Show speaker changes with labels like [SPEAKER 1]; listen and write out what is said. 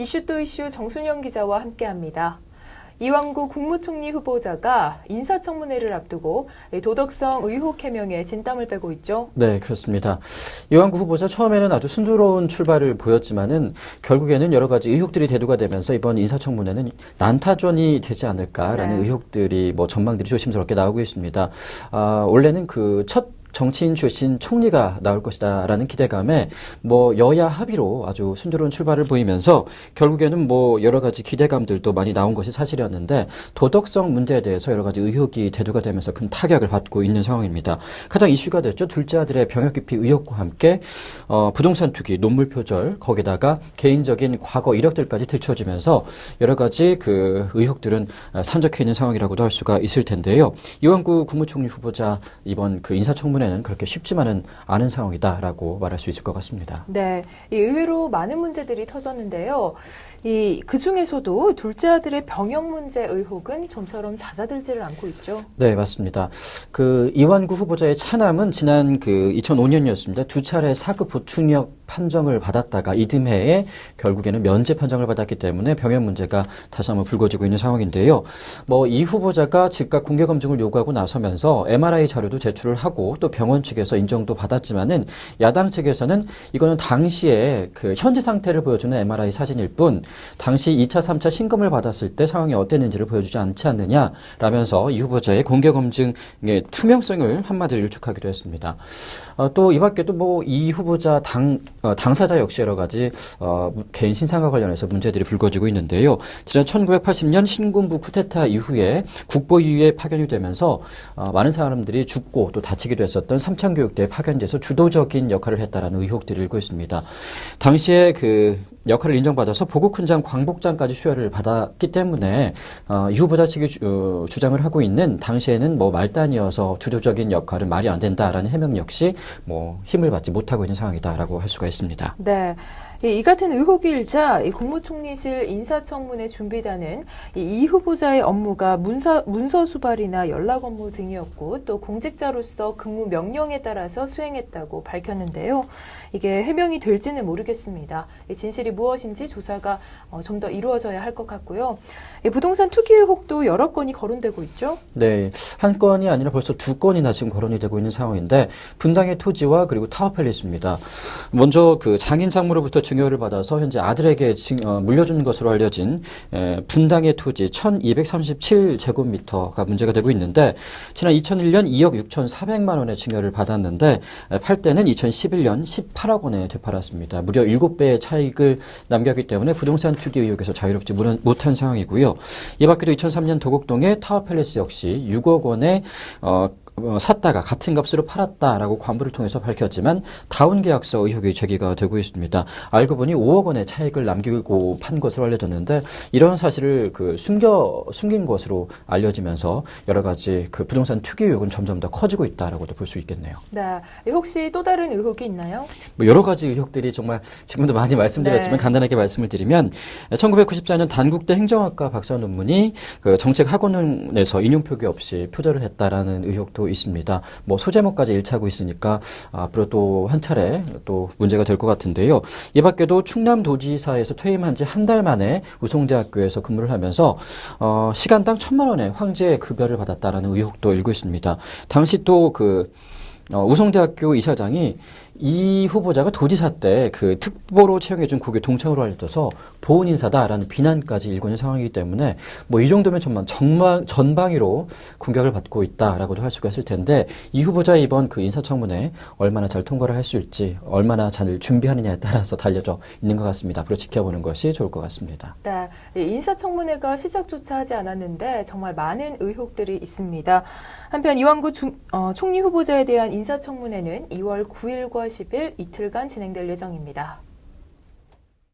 [SPEAKER 1] 이슈 또 이슈 정순영 기자와 함께합니다. 이완구 국무총리 후보자가 인사청문회를 앞두고 도덕성 의혹 해명에 진땀을 빼고 있죠.
[SPEAKER 2] 네, 그렇습니다. 이완구 후보자 처음에는 아주 순조로운 출발을 보였지만은 결국에는 여러 가지 의혹들이 대두가 되면서 이번 인사청문회는 난타전이 되지 않을까라는 의혹들이 전망들이 조심스럽게 나오고 있습니다. 원래는 첫 정치인 출신 총리가 나올 것이다라는 기대감에 여야 합의로 아주 순조로운 출발을 보이면서 결국에는 여러 가지 기대감들도 많이 나온 것이 사실이었는데 도덕성 문제에 대해서 여러 가지 의혹이 대두가 되면서 큰 타격을 받고 있는 상황입니다. 가장 이슈가 됐죠. 둘째 아들의 병역 기피 의혹과 함께 부동산 투기, 논물 표절, 거기다가 개인적인 과거 이력들까지 들춰지면서 여러 가지 그 의혹들은 산적해 있는 상황이라고도 할 수가 있을 텐데요. 이완구 국무총리 후보자 이번 그 인사청문회 는 그렇게 쉽지만은 않은 상황이다라고 말할 수 있을 것 같습니다.
[SPEAKER 1] 네, 의외로 많은 문제들이 터졌는데요. 그 중에서도 둘째 아들의 병역 문제 의혹은 좀처럼 잦아들지를 않고 있죠.
[SPEAKER 2] 네, 맞습니다. 이완구 후보자의 차남은 지난 2005년이었습니다. 두 차례 사급 보충역 판정을 받았다가 이듬해에 결국에는 면제 판정을 받았기 때문에 병역 문제가 다시 한번 불거지고 있는 상황인데요. 이 후보자가 즉각 공개 검증을 요구하고 나서면서 MRI 자료도 제출을 하고 또 병원 측에서 인정도 받았지만은 야당 측에서는 이거는 당시에 현재 상태를 보여주는 MRI 사진일 뿐 당시 2차, 3차 신검을 받았을 때 상황이 어땠는지를 보여주지 않지 않느냐라면서 이 후보자의 공개 검증의 투명성을 한마디로 일축하기도 했습니다. 또 이 밖에도 이 후보자 당사자 역시 여러 가지 개인 신상과 관련해서 문제들이 불거지고 있는데요. 지난 1980년 신군부 쿠데타 이후에 국보위에 파견이 되면서 많은 사람들이 죽고 또 다치기도 했었던 삼창교육대에 파견돼서 주도적인 역할을 했다라는 의혹들이 일고 있습니다. 당시에 역할을 인정받아서 보국훈장 광복장까지 수여를 받았기 때문에 이 후보자 측이 주장을 하고 있는 당시에는 말단이어서 주도적인 역할은 말이 안 된다라는 해명 역시 힘을 받지 못하고 있는 상황이다라고 할 수가 있습니다.
[SPEAKER 1] 네. 이 같은 의혹이 일자 국무총리실 인사청문회 준비단은 이 후보자의 업무가 문서 수발이나 연락 업무 등이었고 또 공직자로서 근무 명령에 따라서 수행했다고 밝혔는데요. 이게 해명이 될지는 모르겠습니다. 진실이 무엇인지 조사가 좀 더 이루어져야 할 것 같고요. 부동산 투기 의혹도 여러 건이 거론되고 있죠?
[SPEAKER 2] 네, 한 건이 아니라 벌써 두 건이나 지금 거론이 되고 있는 상황인데 분당의 토지와 그리고 타워팰리스입니다. 먼저 장인 장모로부터 증여를 받아서 현재 아들에게 물려준 것으로 알려진 분당의 토지 1237제곱미터가 문제가 되고 있는데 지난 2001년 2억 6,400만 원의 증여를 받았는데 팔 때는 2011년 18억 원에 되팔았습니다. 무려 7배의 차익을 남겼기 때문에 부동산 투기 의혹에서 자유롭지 못한 상황이고요. 이 밖에도 2003년 도곡동의 타워팰리스 역시 6억 원에 샀다가 같은 값으로 팔았다라고 관부를 통해서 밝혔지만 다운 계약서 의혹이 제기가 되고 있습니다. 알고 보니 5억 원의 차익을 남기고 판 것으로 알려졌는데 이런 사실을 숨긴 것으로 알려지면서 여러 가지 부동산 투기 의혹은 점점 더 커지고 있다라고도 볼 수 있겠네요.
[SPEAKER 1] 네, 혹시 또 다른 의혹이 있나요?
[SPEAKER 2] 여러 가지 의혹들이 정말 지금도 많이 말씀드렸지만 간단하게 말씀을 드리면 1994년 단국대 행정학과 박사 논문이 정책학원에서 인용 표기 없이 표절을 했다라는 의혹도 있습니다. 소제목까지 일치하고 있으니까 앞으로 또 한 차례 또 문제가 될 것 같은데요. 이 밖에도 충남도지사에서 퇴임한 지 한 달 만에 우송대학교에서 근무를 하면서 시간당 1,000만 원의 황제 급여를 받았다라는 의혹도 일고 있습니다. 당시 또 우송대학교 이사장이 이 후보자가 도지사 때 특보로 채용해준 고교 동창으로 알려져서 보훈 인사다라는 비난까지 일고 있는 상황이기 때문에 이 정도면 정말 전방위로 공격을 받고 있다라고도 할 수가 있을 텐데 이 후보자 이번 인사청문회 얼마나 잘 통과를 할 수 있을지 얼마나 잘 준비하느냐에 따라서 달려져 있는 것 같습니다. 앞으로 지켜보는 것이 좋을 것 같습니다.
[SPEAKER 1] 네, 인사청문회가 시작조차 하지 않았는데 정말 많은 의혹들이 있습니다. 한편 이완구 총리 후보자에 대한 인사청문회는 2월 9일과 10일 이틀간 진행될 예정입니다.